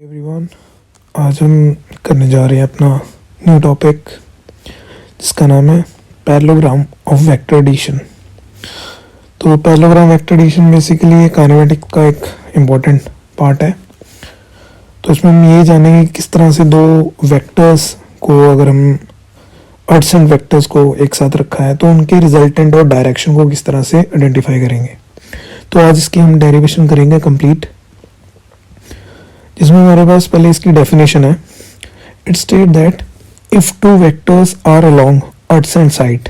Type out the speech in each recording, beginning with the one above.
Everyone, आज हम करने जा रहे हैं अपना न्यू टॉपिक जिसका नाम है पैरेललोग्राम ऑफ वेक्टर एडिशन। तो parallelogram vector addition basically kinematic का एक इम्पॉर्टेंट पार्ट है। तो इसमें हम ये जानेंगे किस तरह से दो वेक्टर्स को, अगर हम एडजेसेंट वेक्टर्स को एक साथ रखा है तो उनके रिजल्टेंट और डायरेक्शन को किस तरह से आइडेंटिफाई करेंगे। तो आज इसकी हम डेरिवेशन करेंगे कंप्लीट, जिसमें हमारे पास पहले इसकी डेफिनेशन है। It state that if two vectors are along adjacent side,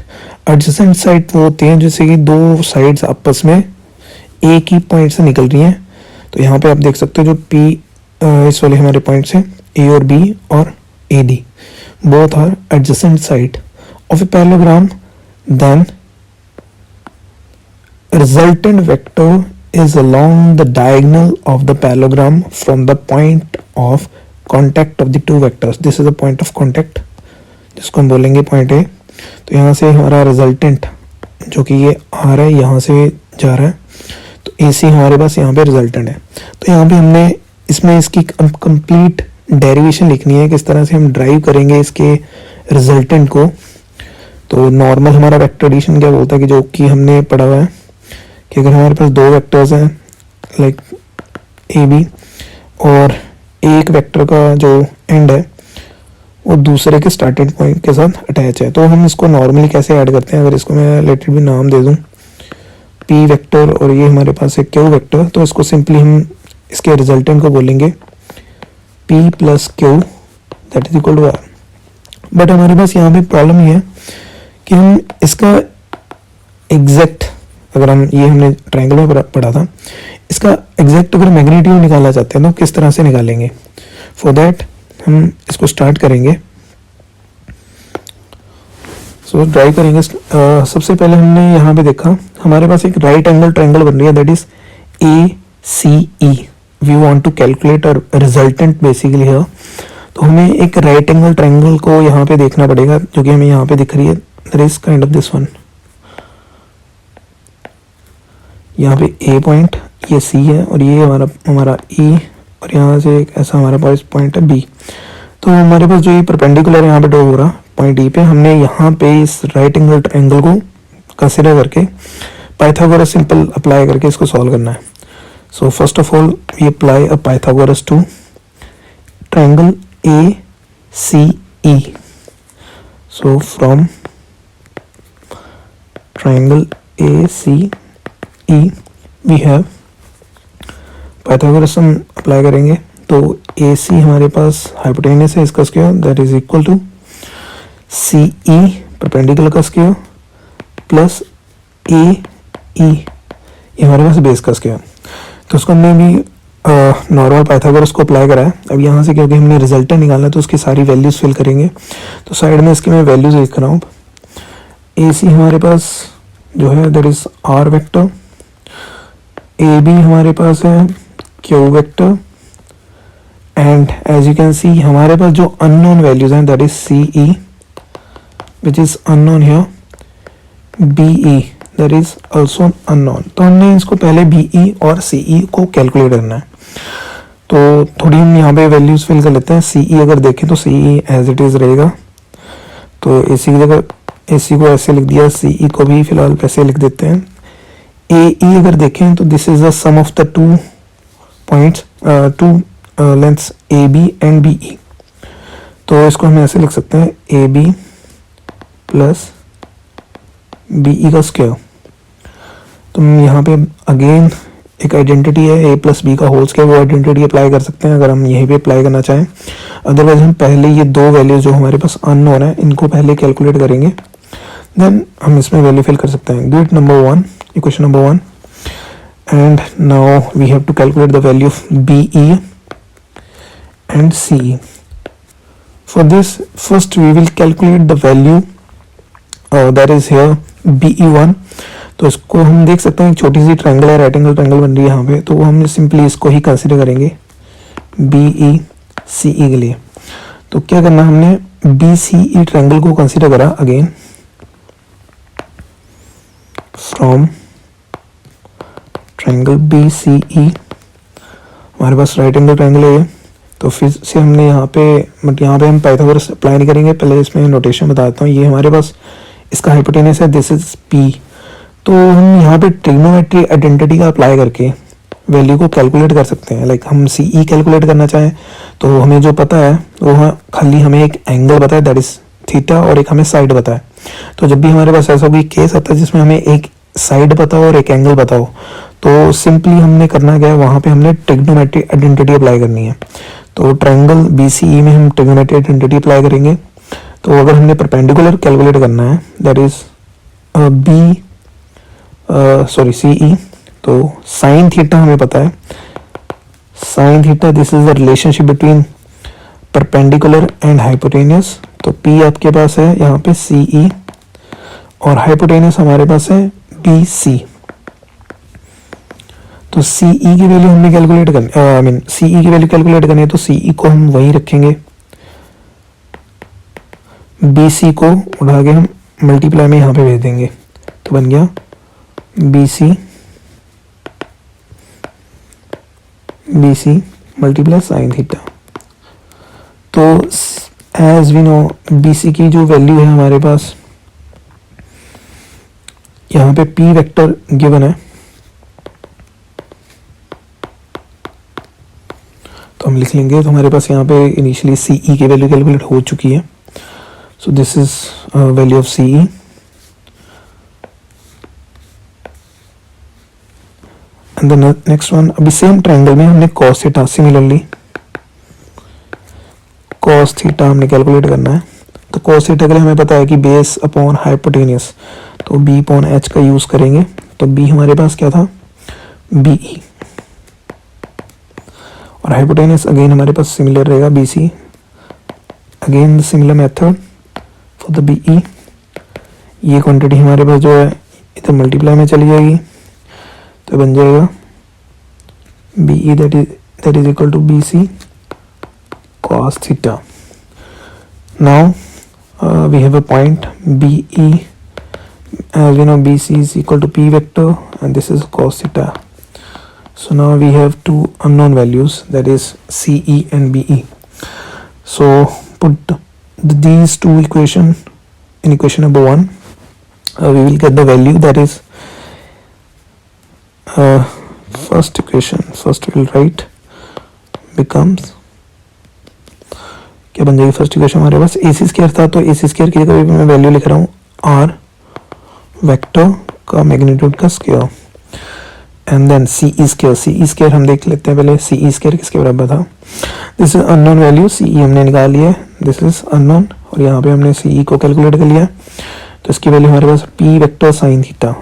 adjacent side वो होते हैं जैसे कि दो साइड्स आपस में एक ही पॉइंट से निकल रही हैं। तो यहाँ पे आप देख सकते हो जो पी इस वाले हमारे पॉइंट से ए और बी और A D both are adjacent side of a parallelogram, then resultant vector is along the diagonal of the parallelogram from the point of contact of the two vectors. This is the point of contact जिसको हम बोलेंगे point A. तो यहाँ से हमारा resultant जो कि ये आ रहा है यहाँ से जा रहा है, तो ए सी हमारे पास यहाँ पे रिजल्टेंट है। तो यहाँ पे हमने इसमें इसकी कंप्लीट डेरिवेशन लिखनी है, किस तरह से हम ड्राइव करेंगे इसके रिजल्टेंट को। तो नॉर्मल हमारा वेक्टर एडिशन क्या बोलता है कि जो कि हमने पढ़ा हुआ है कि अगर हमारे पास दो वेक्टर्स हैं लाइक ए बी और एक वेक्टर का जो एंड है वो दूसरे के स्टार्टिंग पॉइंट के साथ अटैच है, तो हम इसको नॉर्मली कैसे ऐड करते हैं। अगर इसको मैं लेट इट भी नाम दे दूं पी वेक्टर और ये हमारे पास है क्यू वेक्टर, तो इसको सिंपली हम इसके रिजल्टेंट को बोलेंगे P plus Q that is equal to R. But हमारे पास यहाँ पे प्रॉब्लम ये है कि हम इसका एग्जैक्ट, अगर हम ये हमने ट्रायंगल में पढ़ा था, इसका एग्जैक्ट अगर मैग्नीट्यूड निकालना चाहते हैं तो किस तरह से निकालेंगे। फॉर दैट हम इसको स्टार्ट करेंगे। सो ड्राइव करेंगे। सबसे पहले हमने यहाँ पे देखा हमारे पास एक राइट एंगल ट्रायंगल बन रही है, that is A C E. We want to calculate और रिजल्टेंट बेसिकली है। तो हमें एक राइट एंगल ट्रायंगल को यहाँ पे देखना पड़ेगा जो कि हमें यहाँ पे दिख रही है, that is kind of this one. यहाँ पे ए पॉइंट, ये सी है और ये हमारा ई, और यहाँ से एक ऐसा हमारा पास पॉइंट है बी। तो हमारे पास जो ये परपेंडिकुलर यहाँ पे ड्रॉ हो रहा पॉइंट ई पे, हमने यहाँ पे इस राइट एंगल ट्रायंगल को कंसिडर करके पाइथागोरस सिंपल अप्लाई करके इसको सॉल्व करना है। So first of all we apply a Pythagoras to triangle A C E. So from triangle A C E we have Pythagoras हम अप्लाई करेंगे। तो A C हमारे पास हाइपोटेनस है, इसका square that is equal to C E perpendicular का square plus A E ये हमारे पास बेस का स्क्वायर। तो उसको हमने भी नॉर्मल पाइथागोरस को अप्लाई करा है। अब यहाँ से क्योंकि हमने रिजल्टेंट निकालना है तो उसकी सारी वैल्यूज फिल करेंगे। तो साइड में इसकी मैं वैल्यूज लिख रहा हूँ। ए सी हमारे पास जो है that is R vector, A B हमारे पास है Q vector, and as you can see हमारे पास जो अननोन वैल्यूज हैं that is C E which is unknown here, B E that is also unknown. तो हमने इसको पहले बी ई और सी ई को कैलकुलेट करना है। तो थोड़ी हम यहाँ पे वैल्यूज फिल कर लेते हैं। सी ई अगर देखें तो सी ई एज इट इज रहेगा, तो ए सी की जगह ए सी को ऐसे लिख दिया, सी ई को भी फिलहाल ऐसे लिख देते हैं। ए ई अगर देखें तो this is the sum of the two points, two lengths A B and B E. तो इसको हम ऐसे लिख सकते हैं A B plus B E का स्क्वायर। तो यहाँ पे अगेन एक आइडेंटिटी है ए प्लस बी का होल स्क्वायर, वो आइडेंटिटी अप्लाई कर सकते हैं अगर हम यहीं पे अप्लाई करना चाहें। अदरवाइज हम पहले ये दो वैल्यूज जो हमारे पास अननोन है इनको पहले कैलकुलेट करेंगे, देन हम इसमें वैल्यू फिल कर सकते हैं। Give number one, equation number 1, and now we have to calculate the value of BE and CE. For this, first we will calculate the value that is here BE1। तो इसको हम देख सकते हैं एक छोटी सी ट्रायंगल है, राइट एंगल ट्रायंगल बन रही है यहाँ पे, तो हम सिंपली इसको ही कंसिडर करेंगे BE CE के लिए। तो क्या करना, हमने BCE ट्रायंगल को कंसिडर करा अगेन फ्रॉम ट्रायंगल BCE। हमारे पास राइट एंगल ट्रायंगल है, तो फिर से हमने यहाँ पे बट यहाँ पे हम पाइथागोरस अप्लाई नहीं करेंगे, पहले इसमें नोटेशन बताता हूँ। ये हमारे पास इसका हाइपोटेनस है, दिस इज पी। तो हम यहाँ पे ट्रिग्नोमेट्री आइडेंटिटी का अप्लाई करके वैल्यू को कैलकुलेट कर सकते हैं। लाइक हम सी ई कैलकुलेट करना चाहें तो हमें जो पता है वो खाली हमें एक एंगल पता है दैट इज थीटा, और एक हमें साइड पता है। तो जब भी हमारे पास ऐसा कोई केस आता है जिसमें हमें एक साइड पता हो और एक एंगल पता हो, तो सिंपली हमने करना क्या है, वहाँ पे हमने ट्रिग्नोमेट्री आइडेंटिटी अप्लाई करनी है। तो ट्रायंगल BCE में हम ट्रिग्नोमेट्री आइडेंटिटी अप्लाई करेंगे। तो अगर हमने परपेंडिकुलर कैलकुलेट करना है दैट इज CE, तो साइन थीटा हमें पता है, sign theta this is the relationship between perpendicular and hypotenuse. तो P आपके पास है यहाँ पे CE और हाइपोटेनियस हमारे पास है BC। तो CE की वैल्यू हमने कैलकुलेट करनी, CE की वैल्यू कैलकुलेट करनी है, तो CE को हम वहीं रखेंगे, BC को उठा के हम मल्टीप्लाई में यहाँ पे भेज देंगे। तो बन गया BC मल्टीप्लाई साइन थीटा। तो एज वी नो BC की जो वैल्यू है हमारे पास यहाँ पे P वेक्टर गिवन है, तो हम लिख लेंगे। तो हमारे पास यहाँ पे इनिशियली CE की वैल्यू कैलकुलेट हो चुकी है। So this is value of CE। And the next one, अभी सेम ट्रायंगल में हमने cos theta, similarly cos theta हमने कैलकुलेट करना है। तो cos थीटा के लिए हमें पता है कि बेस अपॉन हाइपोटेनियस, तो B अपॉन H का यूज करेंगे। तो B हमारे पास क्या था, BE, और हाइपोटेनियस अगेन हमारे पास सिमिलर रहेगा BC, again the similar method for the BE। ये क्वांटिटी हमारे पास जो है इधर मल्टीप्लाई में चली जाएगी, तो बन जाएगा BE that is equal to BC cos theta. Now we have a point BE, as we know BC is equal to P vector and this is cos theta. So now we have two unknown values, that is CE and BE. So put these two equation in equation number 1, we will get the value, that is first equation, first we will write becomes, क्या बन जाएगी first equation हमारे पास, AC square था तो AC square की जगह मैं value लिख रहा हूँ R वेक्टर का मैग्नीट्यूड का square, and then CE square हम देख लेते हैं पहले, CE स्क्वायर किसके बराबर था, this is unknown value, CE हमने निकाल लिया है, दिस इज अननोन, और यहाँ पे हमने CE को कैलकुलेट कर लिया। तो इसकी वैल्यू हमारे पास P vector sine theta,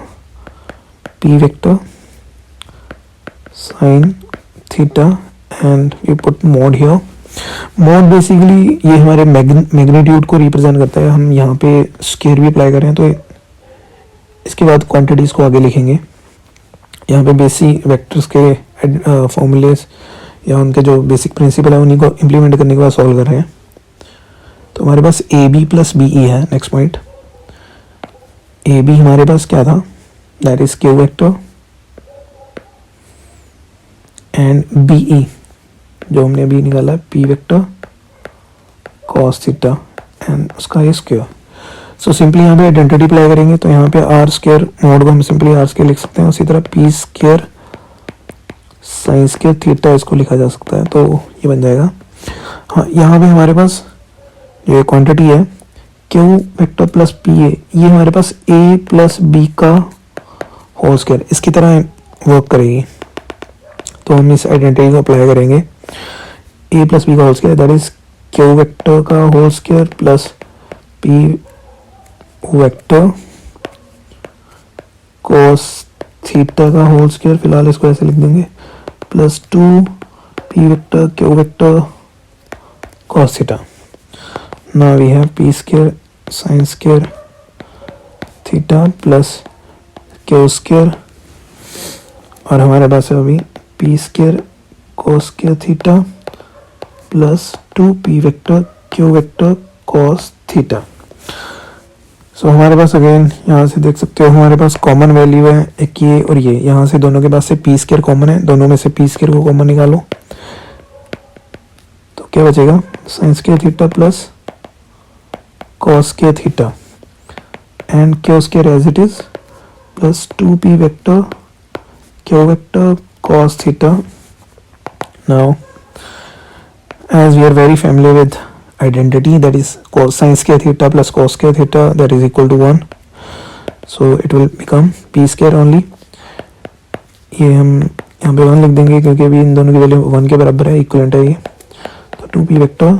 P vector sine theta, and we put mod here. Mod basically ये हमारे मैग्नीट्यूड को रिप्रेजेंट करता है। हम यहाँ पे स्क्वायर भी अप्लाई कर रहे हैं, तो इसके बाद क्वांटिटीज को आगे लिखेंगे। यहाँ पे बेसिक वेक्टर्स के फॉर्मूलेस या उनके जो बेसिक प्रिंसिपल है उन्हीं को इम्प्लीमेंट करने के बाद सॉल्व कर रहे हैं। तो हमारे पास AB प्लस BE है। नेक्स्ट पॉइंट, AB हमारे पास क्या था, that is Q vector, and BE जो हमने अभी निकाला है P vector cos theta and उसका ये स्क्वायर। सो सिंपली यहाँ पे आइडेंटिटी अप्लाई करेंगे, तो यहाँ पे R स्क्वायर मोड को हम सिंपली R स्क्वायर लिख सकते हैं, उसी तरह P square sine square theta इसको लिखा जा सकता है, तो ये बन जाएगा। हाँ, यहाँ पे हमारे पास जो ये क्वांटिटी है Q वेक्टर प्लस PA, ये हमारे पास A प्लस B का होल स्क्वायर इसकी तरह वर्क करेगी। तो हम इस आइडेंटिटी को अप्लाई करेंगे, A प्लस B का whole square that is Q vector का whole square plus P vector cos theta का होल स्क्वायर, फिलहाल इसको ऐसे लिख देंगे, plus 2P vector Q vector cos theta. Now we have P square sine square theta plus Q square, और हमारे पास है अभी P square cos square theta plus 2P vector Q vector cos theta. So हमारे पास again यहाँ से देख सकते हो हमारे पास कॉमन वैल्यू है एक ये और ये, यहाँ से दोनों के पास से P स्क्वायर कॉमन है, दोनों में से P स्क्वायर को कॉमन निकालो, क्या बचेगा, sine square theta plus cos square theta and Q square as it is plus 2p vector Q vector cos theta. Now as we are very familiar with identity, that is cosine square theta plus cos square theta, that is equal to 1, so it will become p square only. ये हम यहाँ पे 1 लिख देंगे क्योंकि अभी इन दोनों की वैल्यू 1 के बराबर है, इक्वलेंट है ये, तो 2p vector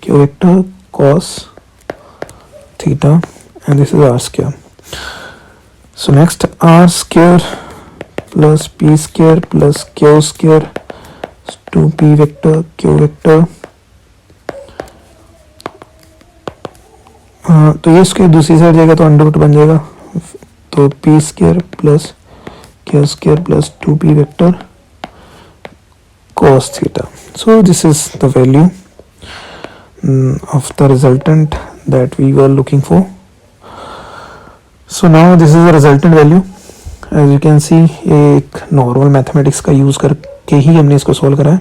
q vector cos theta and this is r square. So next r square plus p square plus q square 2p vector q vector, तो ये स्क्वायर दूसरी साइड जाएगा तो अंडर रूट बन जाएगा, तो p square plus q square plus 2p vector cos theta. So this is the value of the resultant that we were looking for. So now this is the resultant value. As you can see, एक normal mathematics का use करके ही हमने इसको solve करा है.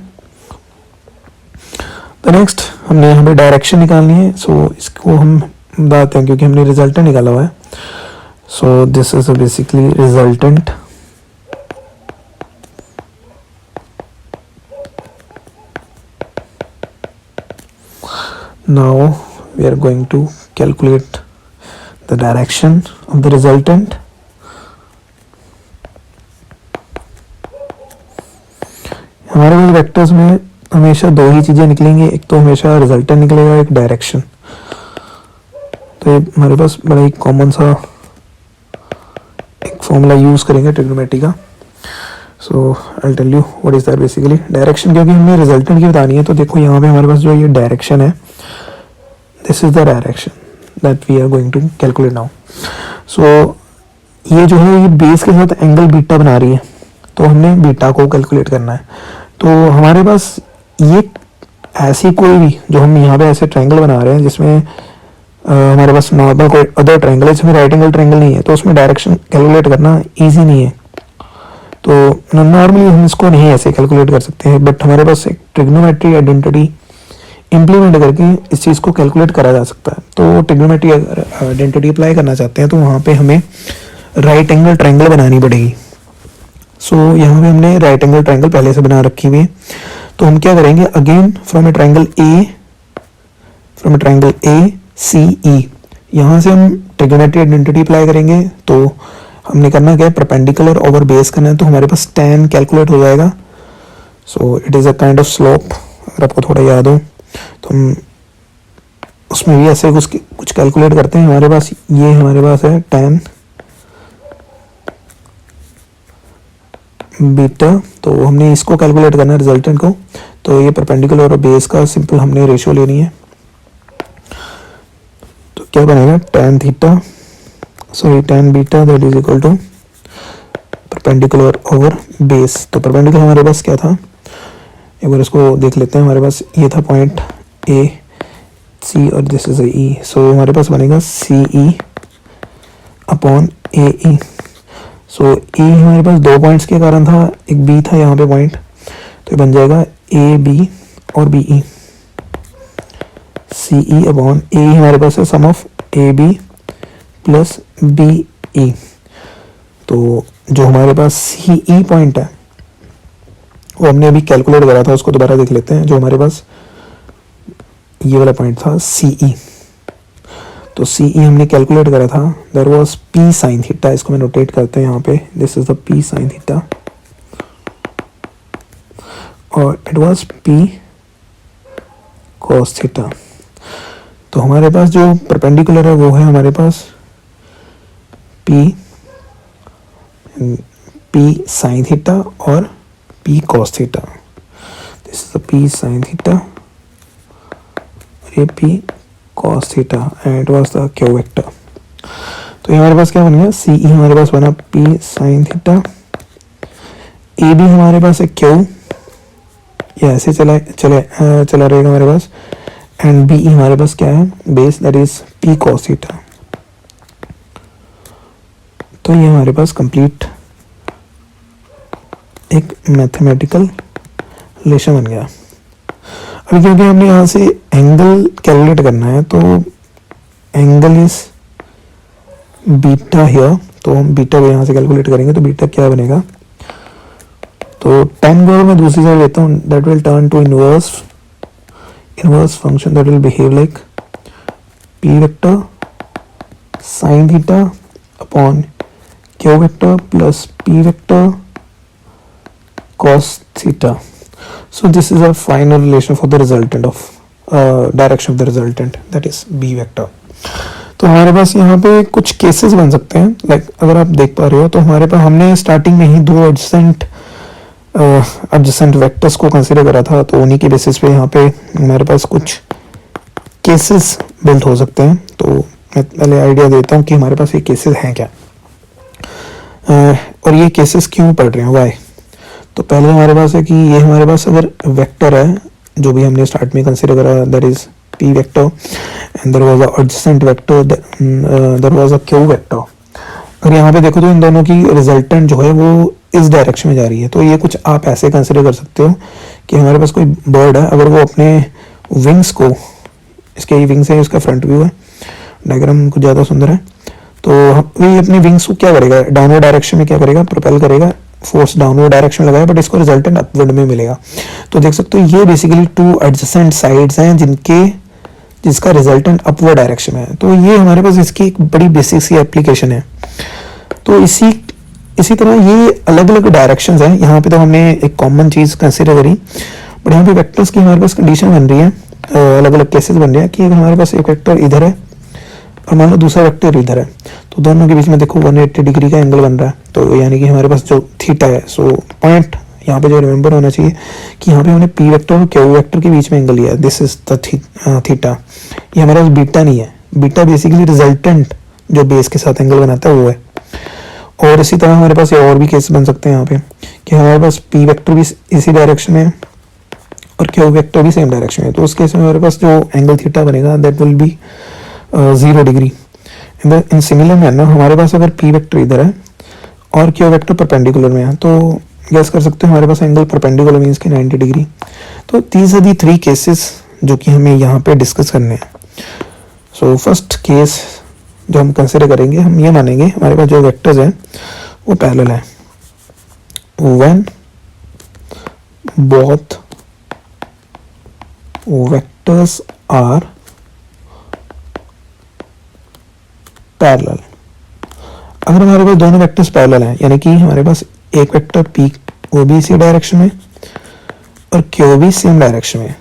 तो next हमने यहाँ पे डायरेक्शन निकालनी है, सो इसको हम बताते हैं क्योंकि हमने रिजल्टेंट निकाला हुआ है. So this is basically resultant. Now we are going to calculate the direction of the resultant. हमारे पास वेक्टर्स में हमेशा दो ही चीज़ें निकलेंगी, एक तो हमेशा रिजल्टेंट निकलेगा, एक डायरेक्शन. तो ये हमारे पास बड़ा ही कॉमन सा एक फॉर्मूला यूज़ करेंगे ट्रिग्नोमेट्री का. So I tell you what is that. Basically direction, क्योंकि हमें रिजल्टेंट की बतानी है, तो देखो यहाँ पे हमारे पास जो ये डायरेक्शन है, this is the direction that we are going to calculate now. So ये जो है ये बेस के साथ एंगल बीटा बना रही है, तो हमने बीटा को कैलकुलेट करना है. तो हमारे पास ये ऐसी कोई भी जो हम यहाँ पे ऐसे ट्रायंगल बना रहे हैं जिसमें हमारे पास नॉर्मल कोई अदर ट्रायंगल है जिसमें राइट एंगल ट्रायंगल नहीं है, तो उसमें डायरेक्शन कैलकुलेट करना इजी नहीं है. तो नॉर्मली हम इसको नहीं ऐसे कैलकुलेट कर सकते हैं, बट हमारे पास एक ट्रिग्नोमेट्री आइडेंटिटी इम्प्लीमेंट करके इस चीज़ को कैलकुलेट करा जा सकता है. तो ट्रिग्नोमेट्री आइडेंटिटी अप्लाई करना चाहते हैं तो वहाँ पर हमें राइट एंगल ट्रायंगल बनानी पड़ेगी. सो यहाँ पे हमने राइट एंगल ट्रायंगल पहले से बना रखी हुई है, तो हम क्या करेंगे, again from a triangle A C E, यहाँ से हम ट्रिग्नोमेट्री आइडेंटिटी अप्लाई करेंगे. तो हमने करना क्या है, परपेंडिकुलर ओवर बेस करना है, तो हमारे पास tan कैलकुलेट हो जाएगा. So it is a kind of slope, अगर आपको थोड़ा याद हो तो हम उसमें भी ऐसे कुछ कैलकुलेट करते हैं. हमारे पास है tan बीटा, तो हमने इसको कैलकुलेट करना है रिजल्टेंट को. तो ये परपेंडिकुलर और बेस का सिंपल हमने रेशियो लेनी है. तो क्या बनेगा, tan beta that is equal to perpendicular over base. तो परपेंडिकुलर हमारे पास क्या था, एक बार इसको देख लेते हैं. हमारे पास ये था पॉइंट ए सी और दिस इज ई. सो हमारे पास बनेगा सी ई अपॉन ए ई. सो ए हमारे पास दो पॉइंट्स के कारण था, एक बी था यहाँ पे पॉइंट, तो ये बन जाएगा ए बी और B E. C E upon A हमारे पास है sum of A B plus B E. तो जो हमारे पास सी ई पॉइंट है वो हमने अभी कैलकुलेट करा था, उसको दोबारा देख लेते हैं. जो हमारे पास ये वाला पॉइंट था सी ई, तो सी ई हमने कैलकुलेट करा था, there was P sine theta. इसको मैं नोटेट करते हैं यहाँ पे, this is the P sine theta और it was P cos theta. तो हमारे पास जो परपेंडिकुलर है वो है हमारे पास पी साइन थीटा और P cos theta. This is the P sine theta और ये P cos theta and it was the q vector. तो ये हमारे पास क्या बन गया, सी ई हमारे पास बना p sin theta, A B हमारे पास है q, ये ऐसे चला रहेगा हमारे पास, एंड बी ई हमारे पास क्या है, base that is p cos theta. तो ये हमारे पास कंप्लीट एक मैथमेटिकल रिलेशन बन गया. अभी क्योंकि हमने यहाँ से एंगल कैलकुलेट करना है तो एंगल इज बीटा हियर, तो हम बीटा को यहाँ से कैलकुलेट करेंगे तो बीटा क्या बनेगा, तो tan को अगर मैं दूसरी साइड लेता हूँ that will turn to inverse function that will behave like p vector sin theta upon q vector plus p vector cos थीटा. So this is our final relation for the resultant of direction of the resultant, that is b vector. तो हमारे पास यहाँ पे कुछ cases बन सकते हैं, लाइक अगर आप देख पा रहे हो तो हमारे पास हमने स्टार्टिंग में ही दो एडजेसेंट वेक्टर्स को कंसीडर करा था, तो उन्हीं के बेसिस पे यहाँ पे हमारे पास कुछ केसेस बिल्ड हो सकते हैं. तो मैं पहले आइडिया देता हूँ कि हमारे पास ये केसेस हैं क्या और ये केसेस क्यों पढ़ रहे हैं, वाई. तो पहले हमारे पास है कि ये हमारे पास अगर वेक्टर है जो भी हमने स्टार्ट में कंसीडर करा that is p vector and there was a adjacent vector there was a q vector. अगर यहाँ पे देखो तो इन दोनों की रिजल्टेंट जो है वो इस डायरेक्शन में जा रही है. तो ये कुछ आप ऐसे कंसीडर कर सकते हो कि हमारे पास कोई बर्ड है, अगर वो अपने विंग्स को, इसके ये विंग्स है, इसका फ्रंट व्यू है, डायग्राम कुछ ज़्यादा सुंदर है, तो ये अपने विंग्स को क्या करेगा, डाउनवर्ड डायरेक्शन में क्या करेगा, प्रोपेल करेगा, फोर्स डाउनवर्ड डायरेक्शन लगाया, बट इसको रिजल्टेंट अपवर्ड में मिलेगा. तो देख सकते हो ये बेसिकली टू एडजेसेंट साइड्स हैं जिसका रिजल्टेंट अपवर्ड डायरेक्शन में है. तो ये हमारे पास इसकी एक बड़ी बेसिक सी एप्लीकेशन है. तो इसी तरह ये अलग अलग डायरेक्शंस हैं. यहाँ पे तो हमने एक कॉमन चीज़ कंसिडर करी, बट यहाँ पे वेक्टर्स की हमारे पास कंडीशन बन रही है, अलग अलग केसेस बन रहे हैं कि हमारे पास एक वेक्टर इधर है और मान लो दूसरा वेक्टर इधर है, तो दोनों के बीच में देखो 180 डिग्री का एंगल बन रहा है. तो यानी कि हमारे पास जो थीटा है, सो पॉइंट यहाँ पे जो रिमेंबर होना चाहिए कि यहाँ पे हमने p वेक्टर और q वेक्टर के बीच में एंगल लिया है, दिस इज द थीटा. ये हमारे पास बीटा नहीं है, बीटा बेसिकली रिजल्टेंट जो बेस के साथ एंगल बनाता है वो है. और इसी तरह हमारे पास ये और भी केस बन सकते हैं यहाँ पे कि हमारे पास p वेक्टर भी इसी डायरेक्शन में और q वेक्टर भी सेम डायरेक्शन में. तो उस केस में हमारे पास जो एंगल थीटा बनेगा that will be 0 degree. In similar manner हमारे पास अगर p वेक्टर इधर है और q वेक्टर परपेंडिकुलर में है, तो गैस कर सकते हो हमारे पास एंगल परपेंडिकुलर मीन्स कि 90 डिग्री. तो दीज आर दी 3 केसेस जो कि हमें यहाँ पे डिस्कस करने हैं. सो फर्स्ट केस जो हम कंसिडर करेंगे, हम ये मानेंगे हमारे पास जो वेक्टर्स हैं वो पैरेलल है when both vectors are parallel. अगर हमारे पास दोनों वेक्टर्स पैरेलल हैं, यानी कि हमारे पास एक वेक्टर p वो भी इसी डायरेक्शन में और q भी सेम डायरेक्शन में,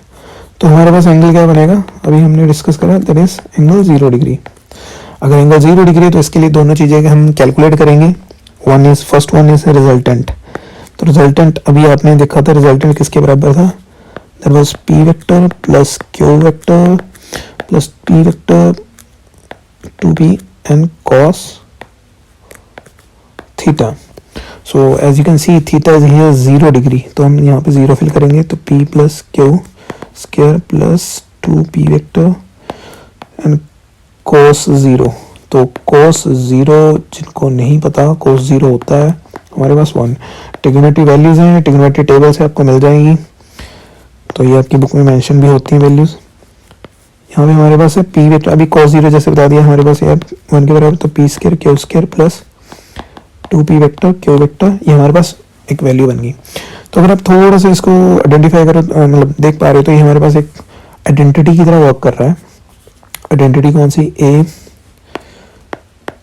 तो हमारे पास एंगल क्या बनेगा, अभी हमने डिस्कस करा, दैट इज एंगल 0 डिग्री. अगर एंगल 0 डिग्री है तो इसके लिए दोनों चीज़ें हम कैलकुलेट करेंगे. First one is resultant. तो रिजल्टेंट अभी आपने देखा था, रिजल्टेंट किसके बराबर था, that was p vector plus q vector plus p vector 2p and cos theta. So as you can see theta is here 0 degree, तो हम यहाँ पे 0 फिल करेंगे, तो p plus q square plus 2p vector and cos 0. तो cos 0 जिनको नहीं पता, cos 0 होता है हमारे पास 1. ट्रिग्नोमेट्री वैल्यूज हैं, ट्रिग्नोमेट्री टेबल से आपको मिल जाएंगी, तो ये आपकी बुक में मेंशन भी होती हैं वैल्यूज. यहाँ पे हमारे पास है p वेक्टर, अभी cos 0 जैसे बता दिया हमारे पास है 1 के बराबर, तो p square q square plus 2p vector q vector, ये हमारे पास एक वैल्यू बन गई. तो अगर आप थोड़ा सा इसको आइडेंटिफाई करो, मतलब देख पा रहे हो, तो ये हमारे पास एक आइडेंटिटी की तरह वर्क कर रहा है. आइडेंटिटी कौन सी,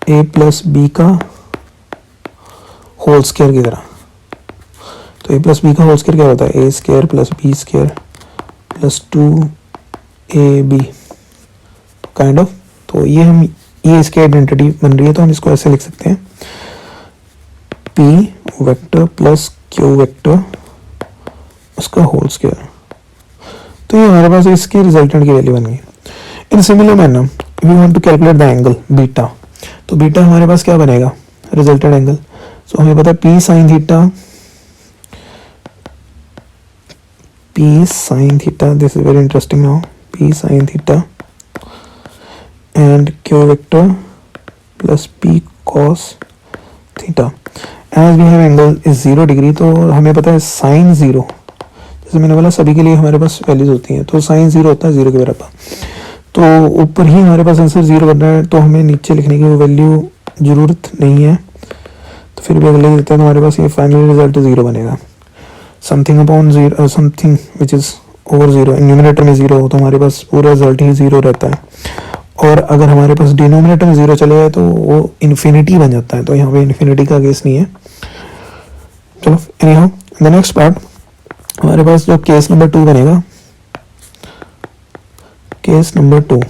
a प्लस बी का होल स्क्वायर की तरह. तो a प्लस बी का होल स्क्वायर क्या होता है, a square plus B square plus 2ab kind of. तो ये इसकी आइडेंटिटी बन रही है, तो हम इसको ऐसे लिख सकते हैं p vector plus q vector उसका होल स्क्वायर. तो ये हमारे पास इसके रिजल्टेंट की वैल्यू बन गई. In similar manner we want to calculate the angle beta. तो बीटा हमारे पास क्या बनेगा, रिजल्टेंट एंगल. सो हमें पता है p sine theta, this is very interesting now, p sine theta and q vector plus p cos theta. As we have angle is 0 degree, तो हमें पता है साइन 0 जैसे मैंने बोला सभी के लिए हमारे पास वैल्यूज होती हैं, तो साइन 0 होता है 0 के बराबर। तो ऊपर ही हमारे पास आंसर 0 बन रहा है, तो हमें नीचे लिखने की वैल्यू ज़रूरत नहीं है, तो फिर भी अगर लिख देते हैं तो हमारे पास ये फाइनल रिजल्ट 0 बनेगा। Something upon 0, something which is over 0, numerator में 0 हो तो हमारे पास पूरा रिजल्ट ही 0 रहता है। और अगर हमारे पास डिनोमिनेटर में 0 चले जाए तो वो इन्फिनिटी बन जाता है, तो यहाँ पे इन्फिनिटी का केस नहीं है। चलो any how the next part हमारे पास जो केस नंबर 2 बनेगा, केस नंबर 2,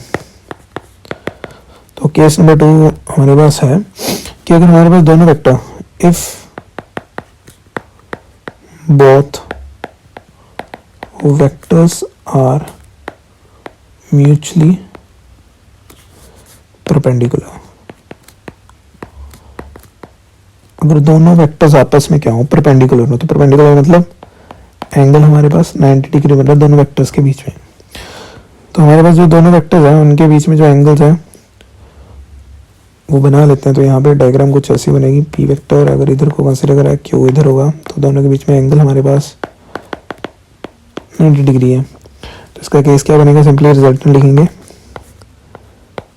तो केस नंबर 2 हमारे पास है कि अगर हमारे पास दोनों vector if both vectors are mutually perpendicular, अगर दोनों वेक्टर्स आपस में क्या हो, परपेंडिकुलर हो, तो परपेंडिकुलर मतलब एंगल हमारे पास 90 डिग्री बन रहा है दोनों वेक्टर्स के बीच में। तो हमारे पास जो दोनों वेक्टर्स हैं उनके बीच में जो एंगल्स हैं वो बना लेते हैं। तो यहाँ पे डायग्राम कुछ ऐसी बनेगी, पी वेक्टर अगर इधर को कंसीडर करा, क्यू इधर होगा, तो दोनों के बीच में एंगल हमारे पास 90 डिग्री है। तो इसका केस क्या बनेगा, सिंपली रिजल्टेंट लिखेंगे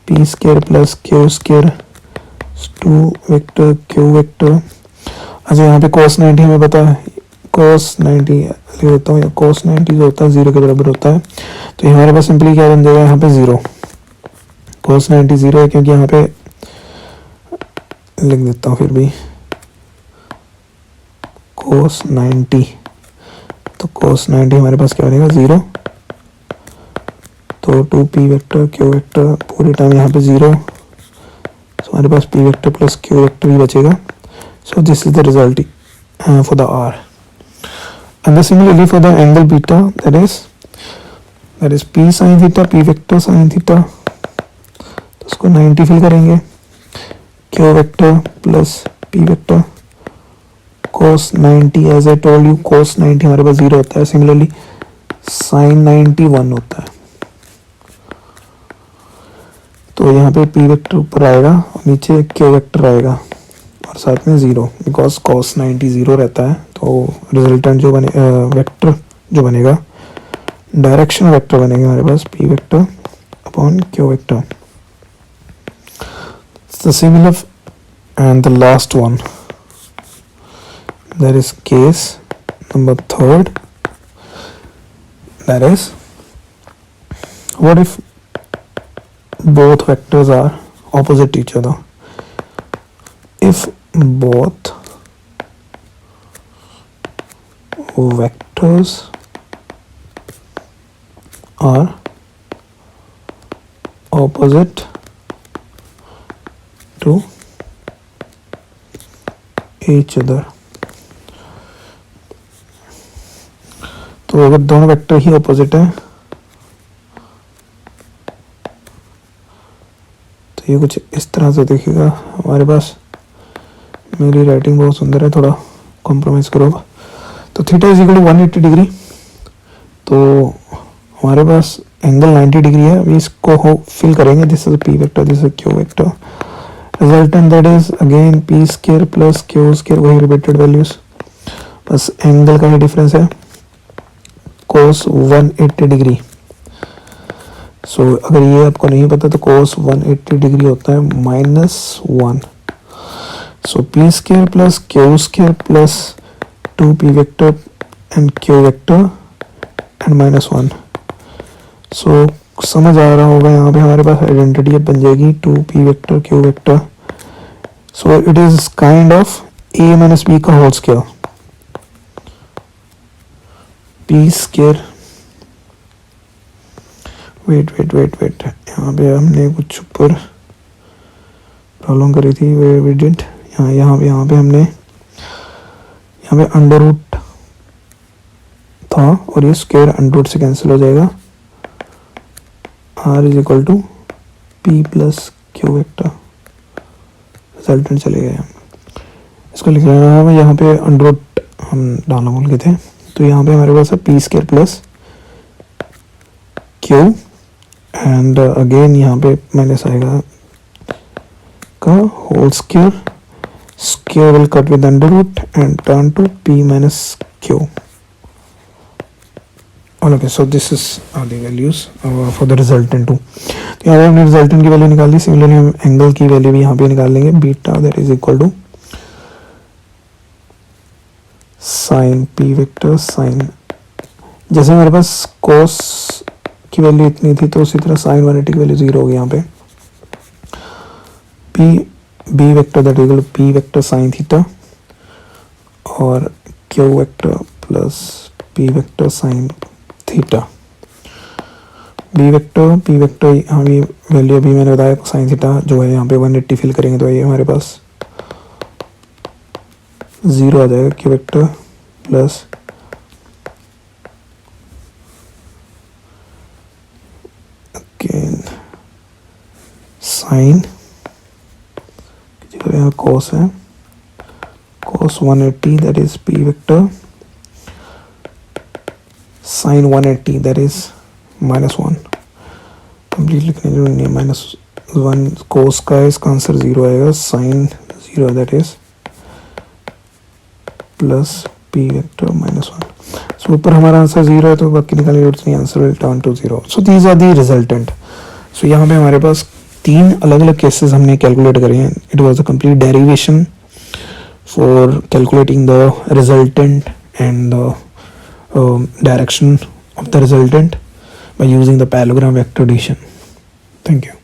P square plus Q square 2 vector Q vector. अच्छा यहाँ पे cos 90 हमें पता है, cos 90 लिख देता हूँ, cos 90 जो होता है 0 के बराबर होता है, तो हमारे पास सिंपली क्या बन जाएगा यहाँ पे 0, cos 90 0 है, क्योंकि यहाँ पे लिख देता हूँ फिर भी cos 90, तो cos 90 हमारे पास क्या बनेगा 0, तो 2p वेक्टर क्यू वेक्टर पूरे टाइम यहाँ पे 0, तो हमारे पास p vector plus q vector ही बचेगा। So this is the result for the r, and similarly for the angle beta, that is p sin theta, p vector sin theta, तो उसको 90 फिल करेंगे, q vector plus p vector cos 90, as I told you cos 90 हमारे पास 0 होता है, similarly sin 90 1 होता है। तो यहाँ पे p वेक्टर ऊपर आएगा और नीचे q वेक्टर आएगा और साथ में 0, बिकॉज cos 90 0 रहता है। तो रिजल्टेंट जो बने वेक्टर जो बनेगा, डायरेक्शन वेक्टर बनेगा हमारे पास p vector upon q vector. The similar and the last one, that is case number 3rd, that is what if both vectors are opposite each other, if both vectors are opposite to each other, तो अगर दोनों vector ही opposite है तो ये कुछ इस तरह से दिखेगा हमारे पास। मेरी राइटिंग बहुत सुंदर है, थोड़ा कॉम्प्रोमाइज़ करो। तो theta is equal to 180 degree, तो हमारे पास एंगल 90 डिग्री है। अभी इसको हो फिल करेंगे, this is p vector, this is Q vector, resultant that is again P square plus Q square, वही रिपीटेड वैल्यूज, बस एंगल का ही डिफरेंस है, cos 180 डिग्री। सो अगर ये आपको नहीं पता तो cos 180 डिग्री होता है -1, so P square plus Q square plus 2p vector and q vector and -1। So समझ आ रहा होगा, यहाँ पे हमारे पास आइडेंटिटी बन जाएगी 2p vector q vector. So it is kind of a minus b का whole square, p square, wait यहाँ पे हमने कुछ ऊपर प्रॉब्लम करी थी, वे डिड यहाँ पे हमने यहाँ पे अंडर रूट था और ये स्क्वायर अंडर रूट से कैंसिल हो जाएगा, r is equal to p plus q vector, resultant चले गए। इसको लिख लेना है, यहाँ पे अंडर रूट हम डालना भूल गए थे, तो यहाँ पे हमारे पास है p square plus q and again यहाँ पे माइनस आएगा का whole square, square will cut with under root and turn to p minus q. Okay, so this is are the values for the resultant too. तो यहाँ पे हमने resultant की value निकाल दी। सिमिलरली हम एंगल की वैल्यू भी यहाँ पे निकाल लेंगे, beta that is equal to sine p vector sine, जैसे हमारे पास कोस की वैल्यू इतनी थी तो उसी तरह साइन 180 की वैल्यू 0 होगी यहाँ पे। P B vector that equal P vector sine theta और Q vector plus P vector sine theta. B vector P vector यहाँ भी वैल्यू अभी मैंने बताया साइन थीटा जो है यहाँ पे 180 फिल करेंगे तो ये हमारे पास 0 आ जाएगा। क्यू वेक्टर प्लस साइन, यहाँ कोस है, cos 180 that is p vector sine 180 that is -1। Complete लिखने जो नहीं है, -1 कोस का है, इसका आंसर 0 आएगा। Sine 0 that is plus P vector -1। So ऊपर हमारा आंसर 0 है तो बाकी निकालने की जरूरत नहीं, answer will turn to 0। So these are the resultant. So यहाँ पे हमारे पास 3 अलग अलग केसेस हमने कैलकुलेट करे हैं। It was a complete derivation for calculating the resultant and the direction of the resultant by using the parallelogram vector addition. Thank you.